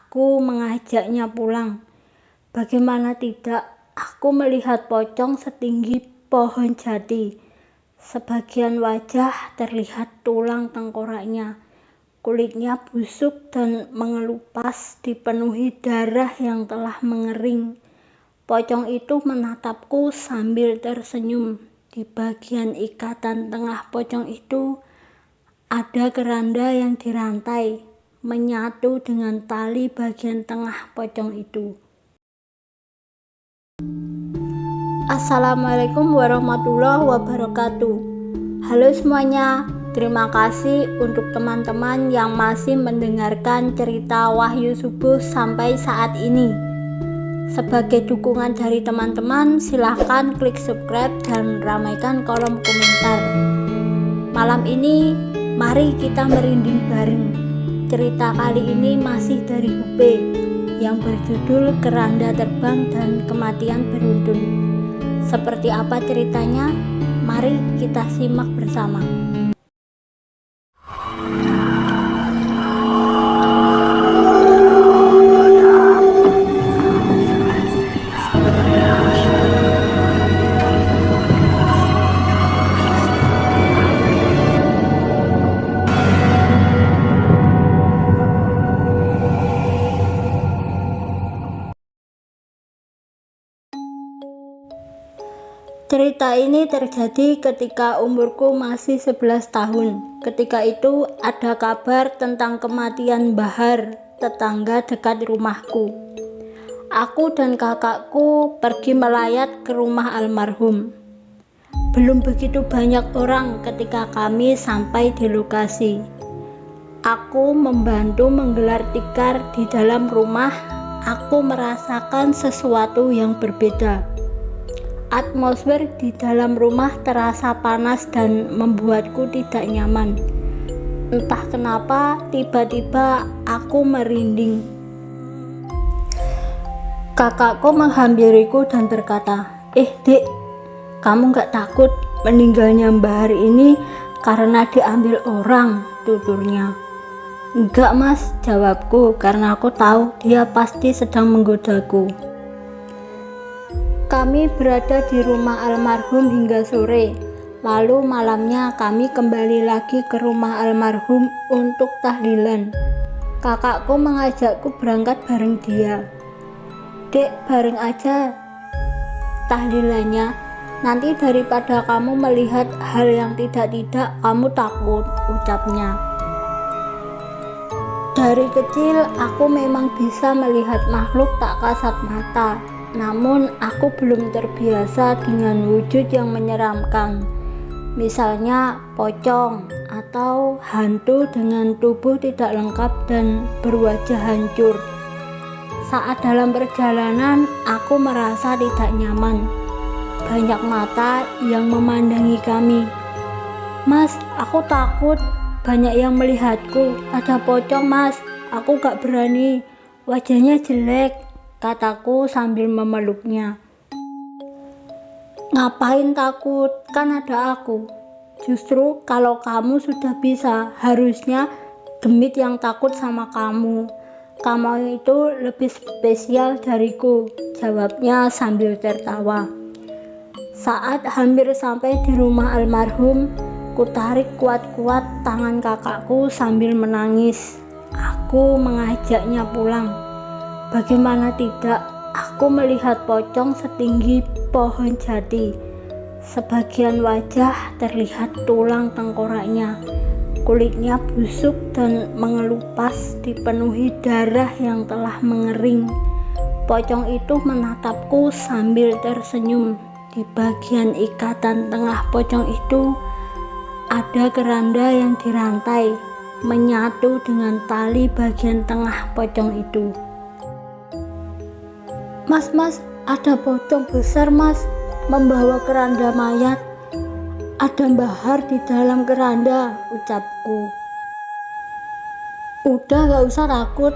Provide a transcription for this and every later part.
Aku mengajaknya pulang. Bagaimana tidak, aku melihat pocong setinggi pohon jati. Sebagian wajah terlihat tulang tengkoraknya. Kulitnya busuk dan mengelupas, dipenuhi darah yang telah mengering. Pocong itu menatapku sambil tersenyum. Di bagian ikatan tengah pocong itu ada keranda yang dirantai, menyatu dengan tali bagian tengah pocong itu. Assalamualaikum warahmatullahi wabarakatuh. Halo semuanya, terima kasih untuk teman-teman yang masih mendengarkan cerita Wahyu Subuh sampai saat ini. Sebagai dukungan dari teman-teman, silahkan klik subscribe dan ramaikan kolom komentar. Malam ini, mari kita merinding bareng. Cerita kali ini masih dari Upe yang berjudul Keranda Terbang dan Kematian Beruntun. Seperti apa ceritanya? Mari kita simak bersama. Cerita ini terjadi ketika umurku masih 11 tahun. Ketika itu ada kabar tentang kematian Bahar, tetangga dekat rumahku. Aku dan kakakku pergi melayat ke rumah almarhum. Belum begitu banyak orang ketika kami sampai di lokasi. Aku membantu menggelar tikar di dalam rumah. Aku merasakan sesuatu yang berbeda. Atmosfer di dalam rumah terasa panas dan membuatku tidak nyaman. Entah kenapa, tiba-tiba aku merinding. Kakakku menghampiriku dan berkata, Dek, kamu gak takut meninggalnya Bahar ini karena diambil orang, tuturnya. Enggak mas, jawabku, karena aku tahu dia pasti sedang menggodaku. Kami berada di rumah almarhum hingga sore, lalu malamnya kami kembali lagi ke rumah almarhum untuk tahlilan. Kakakku mengajakku berangkat bareng dia. Dek, bareng aja tahlilannya, nanti daripada kamu melihat hal yang tidak-tidak, kamu takut, ucapnya. Dari kecil aku memang bisa melihat makhluk tak kasat mata. Namun aku belum terbiasa dengan wujud yang menyeramkan, misalnya pocong atau hantu dengan tubuh tidak lengkap dan berwajah hancur. Saat dalam perjalanan aku merasa tidak nyaman. Banyak mata yang memandangi kami. Mas, aku takut, banyak yang melihatku. Ada pocong mas, aku gak berani, wajahnya jelek, kataku sambil memeluknya. Ngapain takut, kan ada aku. Justru kalau kamu sudah bisa, harusnya gemit yang takut sama kamu. Kamu itu lebih spesial dariku, jawabnya sambil tertawa. Saat hampir sampai di rumah almarhum, ku tarik kuat-kuat tangan kakakku sambil menangis. Aku mengajaknya pulang. Bagaimana tidak, aku melihat pocong setinggi pohon jati. Sebagian wajah terlihat tulang tengkoraknya. Kulitnya busuk dan mengelupas, dipenuhi darah yang telah mengering. Pocong itu menatapku sambil tersenyum. Di bagian ikatan tengah pocong itu ada keranda yang dirantai, menyatu dengan tali bagian tengah pocong itu. Mas, ada pocong besar mas, membawa keranda mayat. Ada Bahar di dalam keranda, ucapku. Udah gak usah takut,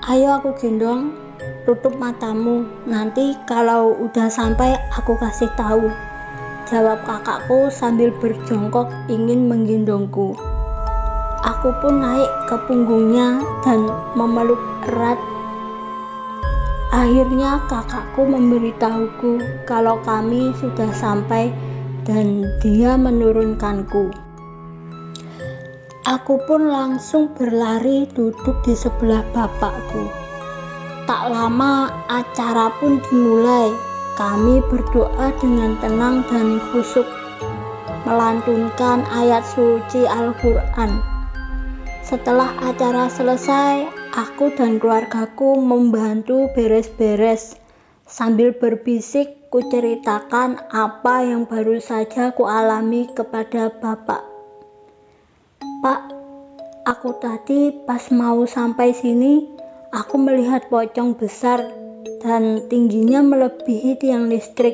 ayo aku gendong, tutup matamu, nanti kalau udah sampai aku kasih tahu, jawab kakakku sambil berjongkok ingin menggendongku. Aku pun naik ke punggungnya dan memeluk erat Akhirnya kakakku memberitahuku kalau kami sudah sampai dan dia menurunkanku. Aku pun langsung berlari duduk di sebelah bapakku. Tak lama acara pun dimulai. Kami berdoa dengan tenang dan khusyuk, melantunkan ayat suci Al-Quran. Setelah acara selesai, aku dan keluargaku membantu beres-beres. Sambil berbisik, kuceritakan apa yang baru saja kualami kepada bapak. Pak, aku tadi pas mau sampai sini, aku melihat pocong besar dan tingginya melebihi tiang listrik.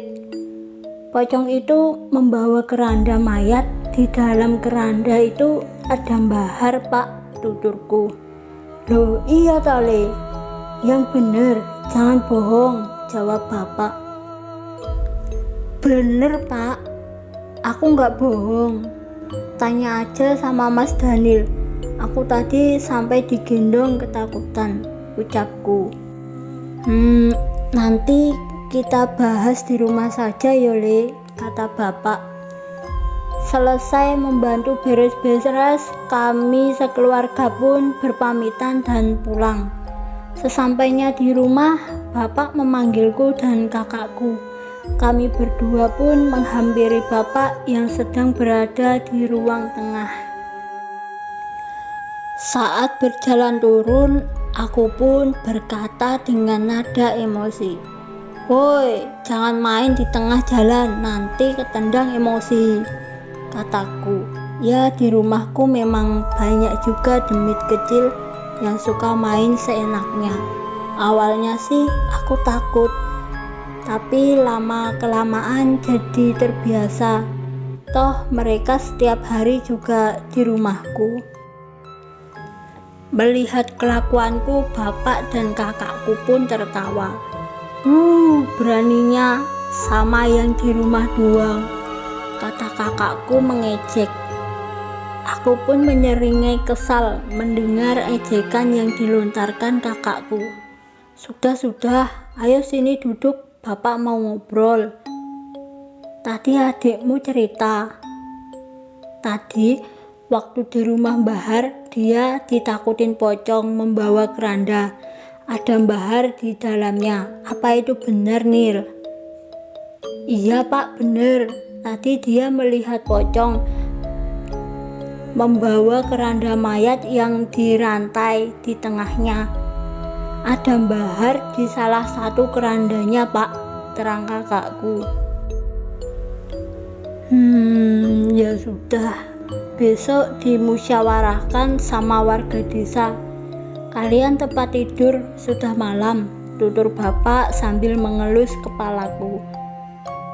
Pocong itu membawa keranda mayat. Di dalam keranda itu ada mbahar, Pak, tuturku. Loh iya tale, yang bener, jangan bohong, jawab bapak. Bener Pak, aku nggak bohong. Tanya aja sama Mas Daniel, aku tadi sampai digendong ketakutan, ucapku. Nanti kita bahas di rumah saja Yole, kata bapak. Selesai membantu beres-beres, kami sekeluarga pun berpamitan dan pulang. Sesampainya di rumah, bapak memanggilku dan kakakku. Kami berdua pun menghampiri bapak yang sedang berada di ruang tengah. Saat berjalan turun, aku pun berkata dengan nada emosi, "Woi, jangan main di tengah jalan, nanti ketendang emosi," kataku. Ya, di rumahku memang banyak juga demit kecil yang suka main seenaknya. Awalnya sih aku takut, tapi lama-kelamaan jadi terbiasa. Toh mereka setiap hari juga di rumahku. Melihat kelakuanku, bapak dan kakakku pun tertawa. Beraninya sama yang di rumah doang, kata kakakku mengejek. Aku pun menyeringai kesal mendengar ejekan yang dilontarkan kakakku. Sudah, ayo sini duduk, bapak mau ngobrol. Tadi adikmu cerita. Tadi waktu di rumah Mbahar, dia ditakutin pocong membawa keranda. Ada Mbahar di dalamnya. Apa itu benar, Nil? Iya pak, benar. Tadi dia melihat pocong membawa keranda mayat yang dirantai di tengahnya. Ada Mbahar di salah satu kerandanya pak, terang kakakku. Ya sudah, besok dimusyawarahkan sama warga desa. Kalian tempat tidur, sudah malam, tutur bapak sambil mengelus kepalaku.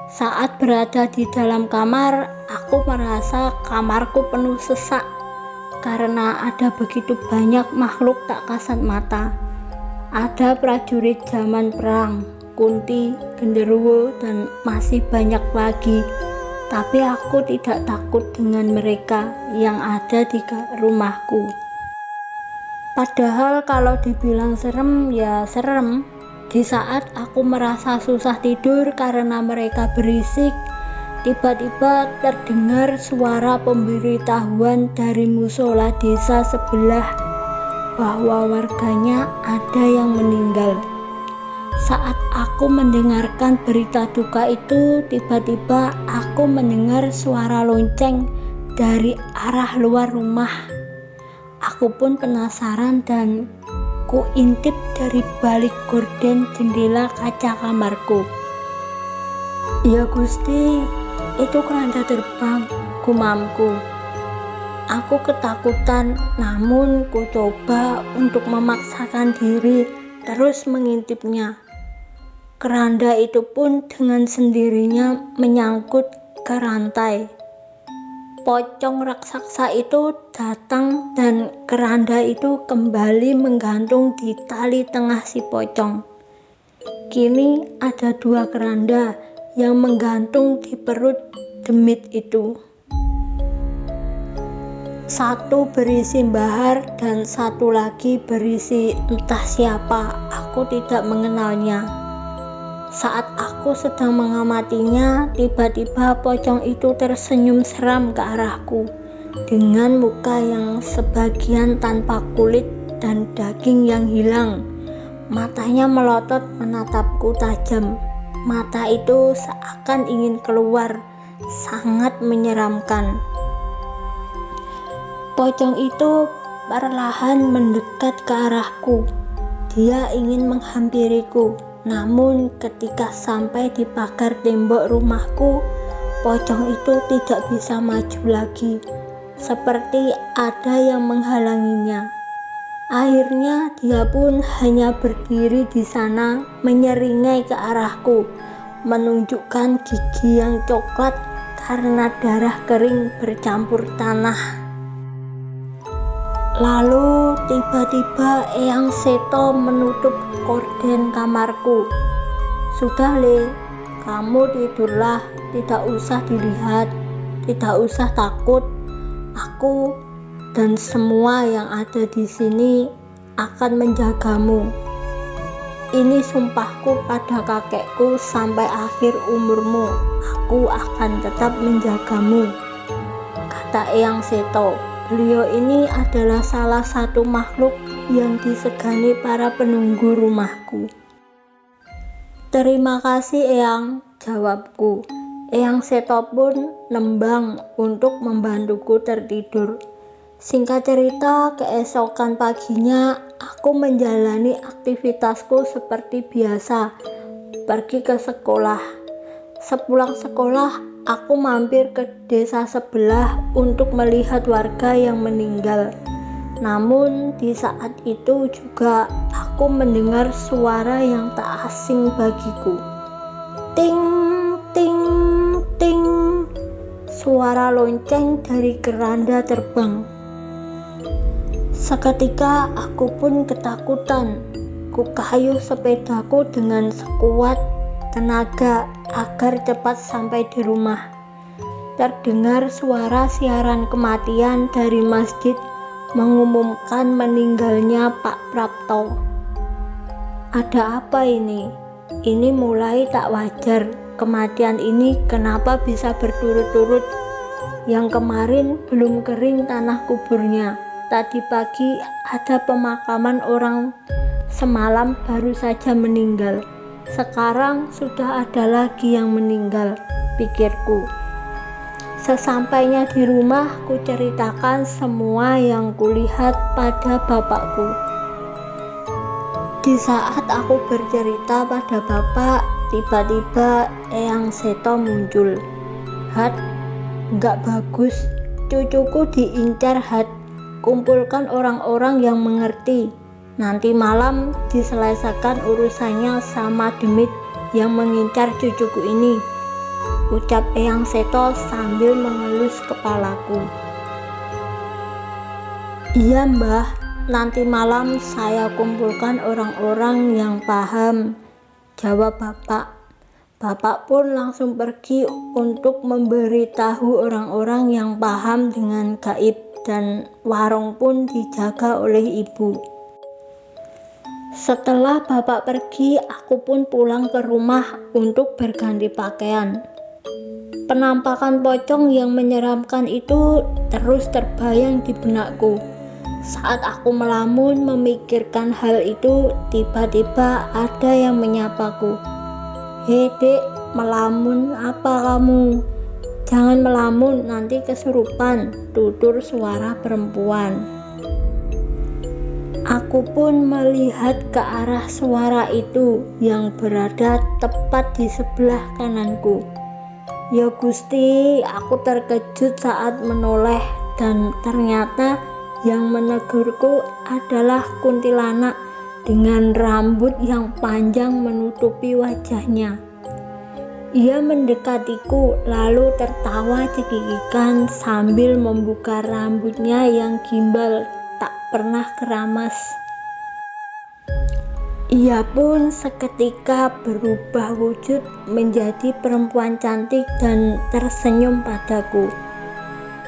Saat berada di dalam kamar, aku merasa kamarku penuh sesak karena ada begitu banyak makhluk tak kasat mata. Ada prajurit zaman perang, kunti, genderuwo, dan masih banyak lagi. Tapi aku tidak takut dengan mereka yang ada di rumahku. Padahal kalau dibilang serem, ya serem. Di saat aku merasa susah tidur karena mereka berisik, tiba-tiba terdengar suara pemberitahuan dari musola desa sebelah bahwa warganya ada yang meninggal. Saat aku mendengarkan berita duka itu, tiba-tiba aku mendengar suara lonceng dari arah luar rumah. Aku pun penasaran dan ku intip dari balik gorden jendela kaca kamarku. Ya Gusti, itu keranda terbang, gumamku. Aku ketakutan, namun ku coba untuk memaksakan diri terus mengintipnya. Keranda itu pun dengan sendirinya menyangkut ke rantai. Pocong raksasa itu datang dan keranda itu kembali menggantung di tali tengah si pocong. Kini ada 2 keranda yang menggantung di perut demit itu. Satu berisi Bahar dan satu lagi berisi entah siapa, aku tidak mengenalnya. Saat aku sedang mengamatinya, tiba-tiba pocong itu tersenyum seram ke arahku dengan muka yang sebagian tanpa kulit dan daging yang hilang. Matanya melotot menatapku tajam. Mata itu seakan ingin keluar, sangat menyeramkan. Pocong itu perlahan mendekat ke arahku. Dia ingin menghampiriku, namun ketika sampai di pagar tembok rumahku, pocong itu tidak bisa maju lagi, seperti ada yang menghalanginya. Akhirnya dia pun hanya berdiri di sana, menyeringai ke arahku, menunjukkan gigi yang coklat karena darah kering bercampur tanah. Lalu tiba-tiba Eyang Seto menutup gorden kamarku. Sudah Le, kamu tidurlah, tidak usah dilihat, tidak usah takut. Aku dan semua yang ada di sini akan menjagamu. Ini sumpahku pada kakekku sampai akhir umurmu, aku akan tetap menjagamu, kata Eyang Seto. Beliau ini adalah salah satu makhluk yang disegani para penunggu rumahku. Terima kasih Eyang, jawabku. Eyang Seto pun nembang untuk membantuku tertidur. Singkat cerita, keesokan paginya aku menjalani aktivitasku seperti biasa, pergi ke sekolah. Sepulang sekolah, aku mampir ke desa sebelah untuk melihat warga yang meninggal. Namun di saat itu juga aku mendengar suara yang tak asing bagiku. Ting, ting, ting. Suara lonceng dari keranda terbang. Seketika aku pun ketakutan. Kukayuh sepedaku dengan sekuat tenaga agar cepat sampai di rumah. Terdengar suara siaran kematian dari masjid mengumumkan meninggalnya Pak Prapto. Ada apa ini? Ini mulai tak wajar. Kematian ini kenapa bisa berturut-turut? Yang kemarin belum kering tanah kuburnya. Tadi pagi ada pemakaman orang semalam baru saja meninggal. Sekarang sudah ada lagi yang meninggal, pikirku. Sesampainya di rumah, ku ceritakan semua yang kulihat pada bapakku. Di saat aku bercerita pada bapak, tiba-tiba Eyang Seto muncul. Hat, enggak bagus, cucuku diincar Hat. Kumpulkan orang-orang yang mengerti. Nanti malam diselesaikan urusannya sama demit yang mengincar cucuku ini, ucap Eyang Seto sambil mengelus kepalaku. Iya Mbah, nanti malam saya kumpulkan orang-orang yang paham, jawab bapak. Bapak pun langsung pergi untuk memberitahu orang-orang yang paham dengan gaib, dan warung pun dijaga oleh ibu. Setelah bapak pergi, aku pun pulang ke rumah untuk berganti pakaian. Penampakan pocong yang menyeramkan itu terus terbayang di benakku. Saat aku melamun memikirkan hal itu, tiba-tiba ada yang menyapaku. Hei dek, melamun apa kamu? Jangan melamun, nanti kesurupan, tutur suara perempuan. Aku pun melihat ke arah suara itu yang berada tepat di sebelah kananku. Ya Gusti, aku terkejut saat menoleh dan ternyata yang menegurku adalah kuntilanak dengan rambut yang panjang menutupi wajahnya. Ia mendekatiku lalu tertawa cekikikan sambil membuka rambutnya yang gimbal tak pernah keramas. Ia pun seketika berubah wujud menjadi perempuan cantik dan tersenyum padaku.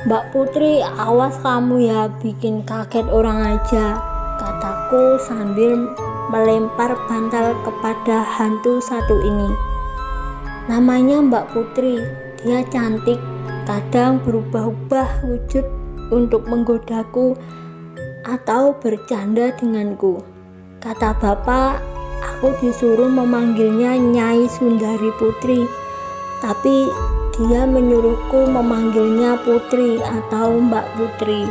"Mbak Putri, awas kamu ya, bikin kaget orang aja," kataku sambil melempar bantal kepada hantu satu ini. "Namanya Mbak Putri, dia cantik, kadang berubah-ubah wujud untuk menggodaku atau bercanda denganku," kata bapak. "Aku disuruh memanggilnya Nyai Sundari Putri, tapi dia menyuruhku memanggilnya Putri atau Mbak Putri."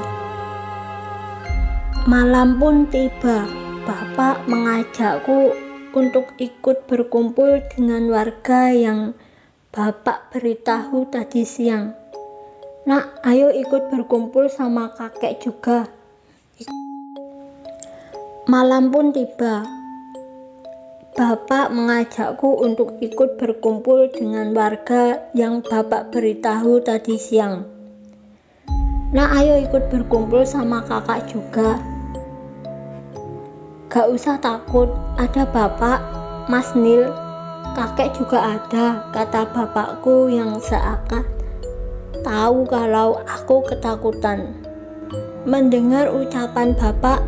Malam pun tiba. Bapak mengajakku untuk ikut berkumpul dengan warga yang bapak beritahu tadi siang. "Nak, ayo ikut berkumpul sama kakek juga." Malam pun tiba. Bapak mengajakku untuk ikut berkumpul dengan warga yang bapak beritahu tadi siang. "Nak, ayo ikut berkumpul sama kakak juga." "Gak usah takut, ada bapak, Mas Nil, kakek juga ada," kata bapakku yang seakan tahu kalau aku ketakutan. Mendengar ucapan bapak,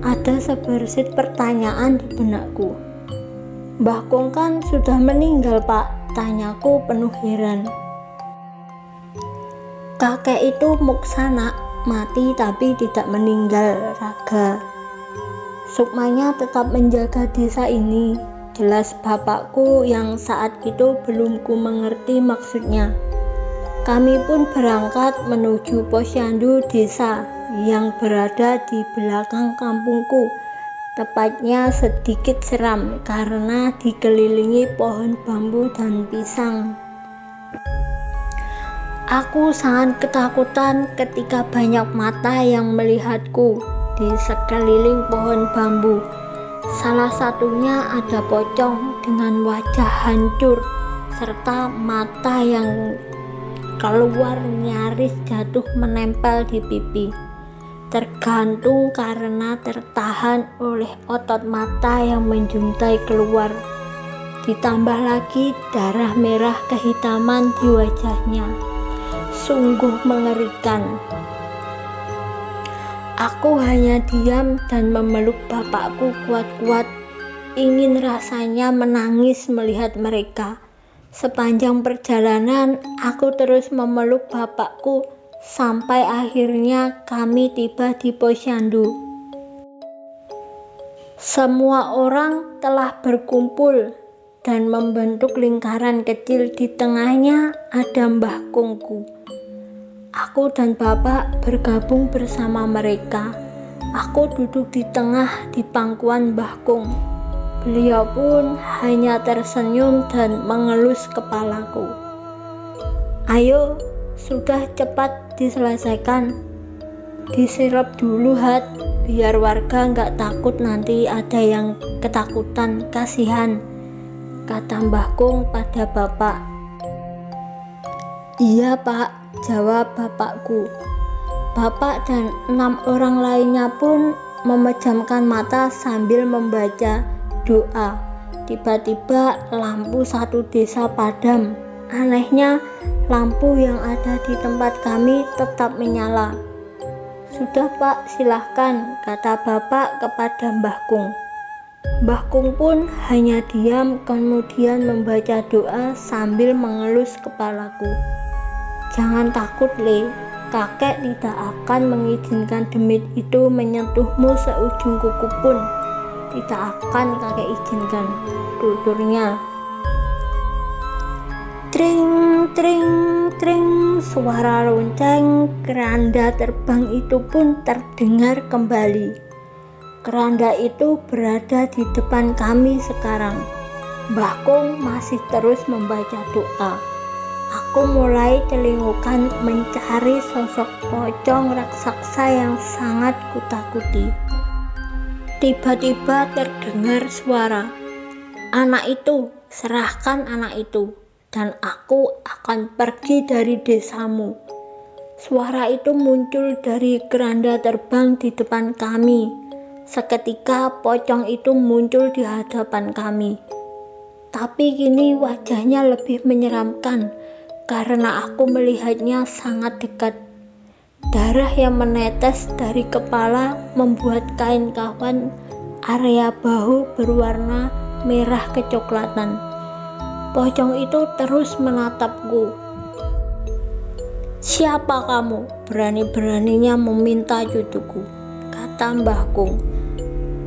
ada sebersit pertanyaan di benakku. "Mbah Kong kan sudah meninggal, Pak?" tanyaku penuh heran. "Kakek itu muksana, mati tapi tidak meninggal raga. Sukmanya tetap menjaga desa ini," jelas bapakku yang saat itu belum ku mengerti maksudnya. Kami pun berangkat menuju posyandu desa yang berada di belakang kampungku. Tepatnya sedikit seram karena dikelilingi pohon bambu dan pisang. Aku sangat ketakutan ketika banyak mata yang melihatku di sekeliling pohon bambu. Salah satunya ada pocong dengan wajah hancur serta mata yang keluar nyaris jatuh menempel di pipi, tergantung karena tertahan oleh otot mata yang menjuntai keluar. Ditambah lagi darah merah kehitaman di wajahnya. Sungguh mengerikan. Aku hanya diam dan memeluk bapakku kuat-kuat. Ingin rasanya menangis melihat mereka. Sepanjang perjalanan, aku terus memeluk bapakku sampai akhirnya kami tiba di posyandu. Semua orang telah berkumpul dan membentuk lingkaran kecil. Di tengahnya ada Mbah Kongku. Aku dan bapak bergabung bersama mereka. Aku duduk di tengah di pangkuan Mbah Kong. Beliau pun hanya tersenyum dan mengelus kepalaku. "Ayo, sudah cepat diselesaikan. Disirap dulu, Hat, biar warga nggak takut nanti ada yang ketakutan, kasihan," kata Mbah Kong pada bapak. "Iya, Pak," jawab bapakku. Bapak dan 6 orang lainnya pun memejamkan mata sambil membaca doa. Tiba-tiba lampu satu desa padam. Anehnya, lampu yang ada di tempat kami tetap menyala. "Sudah, Pak, silahkan," kata bapak kepada Mbah Kong. Mbah Kong pun hanya diam kemudian membaca doa sambil mengelus kepalaku. "Jangan takut, Le. Kakek tidak akan mengizinkan demit itu menyentuhmu seujung kuku pun. Tidak akan kakek izinkan," tuturnya. Tring, tring, tring, suara lonceng keranda terbang itu pun terdengar kembali. Keranda itu berada di depan kami sekarang. Mbah Kong masih terus membaca doa. Aku mulai celingukan mencari sosok pocong raksasa yang sangat kutakuti. Tiba-tiba terdengar suara, "Anak itu, serahkan anak itu, dan aku akan pergi dari desamu." Suara itu muncul dari keranda terbang di depan kami. Seketika pocong itu muncul di hadapan kami. Tapi kini wajahnya lebih menyeramkan karena aku melihatnya sangat dekat Darah yang menetes dari kepala membuat kain kafan area bahu berwarna merah kecoklatan. Pocong itu terus menatapku. "Siapa kamu? Berani-beraninya meminta cucuku," kata Mbah Kung.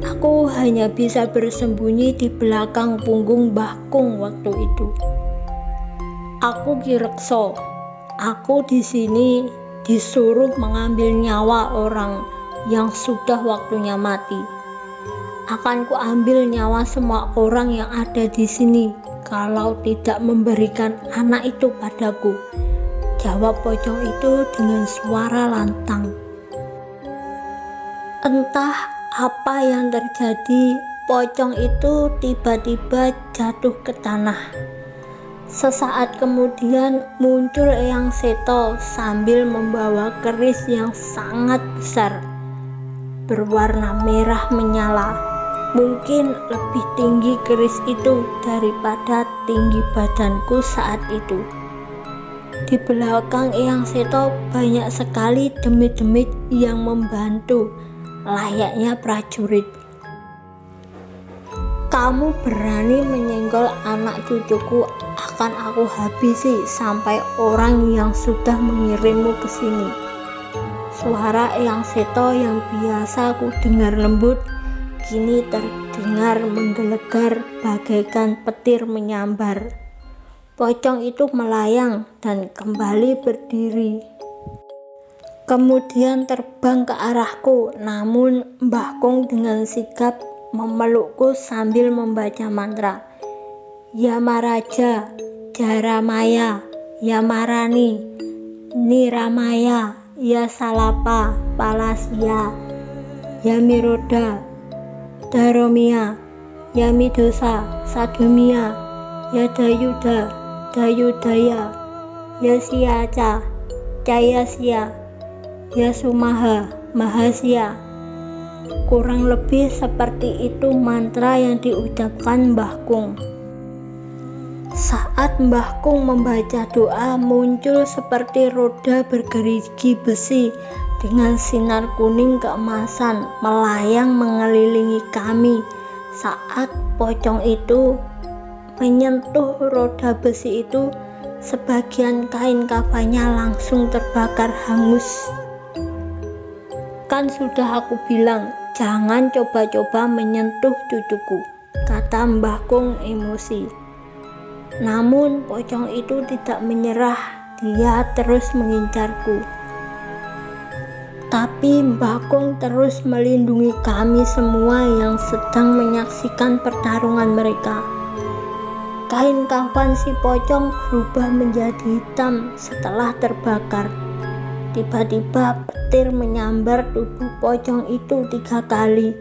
Aku hanya bisa bersembunyi di belakang punggung Mbah Kung waktu itu. "Aku Ki Rekso. Aku di sini disuruh mengambil nyawa orang yang sudah waktunya mati. Akan kuambil nyawa semua orang yang ada di sini kalau tidak memberikan anak itu padaku," jawab pocong itu dengan suara lantang. Entah apa yang terjadi, pocong itu tiba-tiba jatuh ke tanah. Sesaat kemudian muncul Eyang Seto sambil membawa keris yang sangat besar, berwarna merah menyala. Mungkin lebih tinggi keris itu daripada tinggi badanku saat itu. Di belakang Eyang Seto banyak sekali demit-demit yang membantu, layaknya prajurit. "Kamu berani menyenggol anak cucuku, akan aku habisi sampai orang yang sudah mengirimmu ke sini." Suara Eyang Seto yang biasa ku dengar lembut, kini terdengar menggelegar bagaikan petir menyambar. Pocong itu melayang dan kembali berdiri. Kemudian terbang ke arahku, namun Mbah Kung dengan sigap memelukku sambil membaca mantra. "Yamaraja, Jaramaya, Yamarani, Niramaya, Yasalapa, Palasya, Yamiroda, Daromia, Yamidosa, Sadumia, Yadayuda, Dayudaya, Yasiaca, Cayasya, Yasumaha, Mahasya." Kurang lebih seperti itu mantra yang diucapkan Mbah Kung. Saat Mbah Kung membaca doa, muncul seperti roda bergerigi besi dengan sinar kuning keemasan melayang mengelilingi kami. Saat pocong itu menyentuh roda besi itu, sebagian kain kafannya langsung terbakar hangus. "Kan sudah aku bilang, jangan coba-coba menyentuh cucuku," kata Mbah Kung emosi. Namun pocong itu tidak menyerah, dia terus mengincarku. Tapi Mbah Kung terus melindungi kami semua yang sedang menyaksikan pertarungan mereka. Kain kafan si pocong berubah menjadi hitam setelah terbakar. Tiba-tiba petir menyambar tubuh pocong itu 3 kali.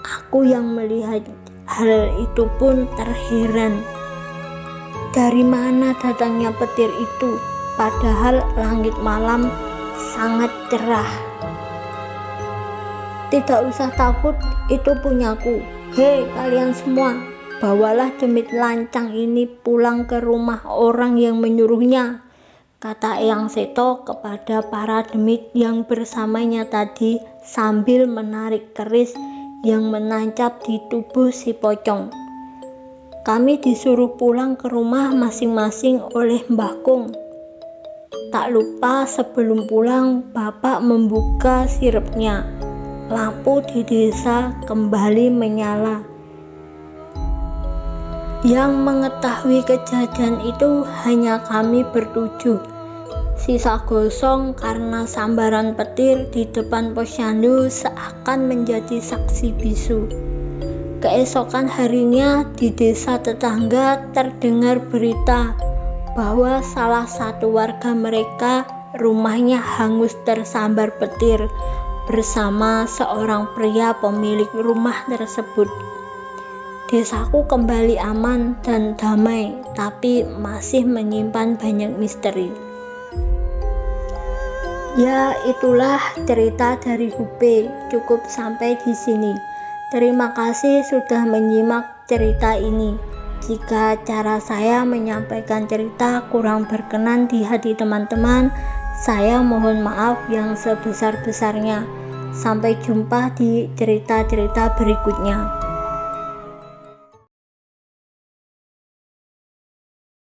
Aku yang melihat hal itu pun terheran. Dari mana datangnya petir itu? Padahal langit malam sangat cerah. "Tidak usah takut, itu punyaku. Hei kalian semua, bawalah demit lancang ini pulang ke rumah orang yang menyuruhnya," kata Eyang Seto kepada para demit yang bersamanya tadi sambil menarik keris yang menancap di tubuh si pocong. "Kami disuruh pulang ke rumah masing-masing oleh Mbah Kung. Tak lupa sebelum pulang Bapak membuka sirepnya. Lampu di desa kembali menyala." Yang mengetahui kejadian itu hanya kami bertujuh. Sisa gosong karena sambaran petir di depan posyandu seakan menjadi saksi bisu. Keesokan harinya di desa tetangga terdengar berita bahwa salah satu warga mereka rumahnya hangus tersambar petir bersama seorang pria pemilik rumah tersebut. Desaku kembali aman dan damai, tapi masih menyimpan banyak misteri. Ya, itulah cerita dari Hupe. Cukup sampai di sini. Terima kasih sudah menyimak cerita ini. Jika cara saya menyampaikan cerita kurang berkenan di hati teman-teman, Saya mohon maaf yang sebesar-besarnya. Sampai jumpa di cerita-cerita berikutnya.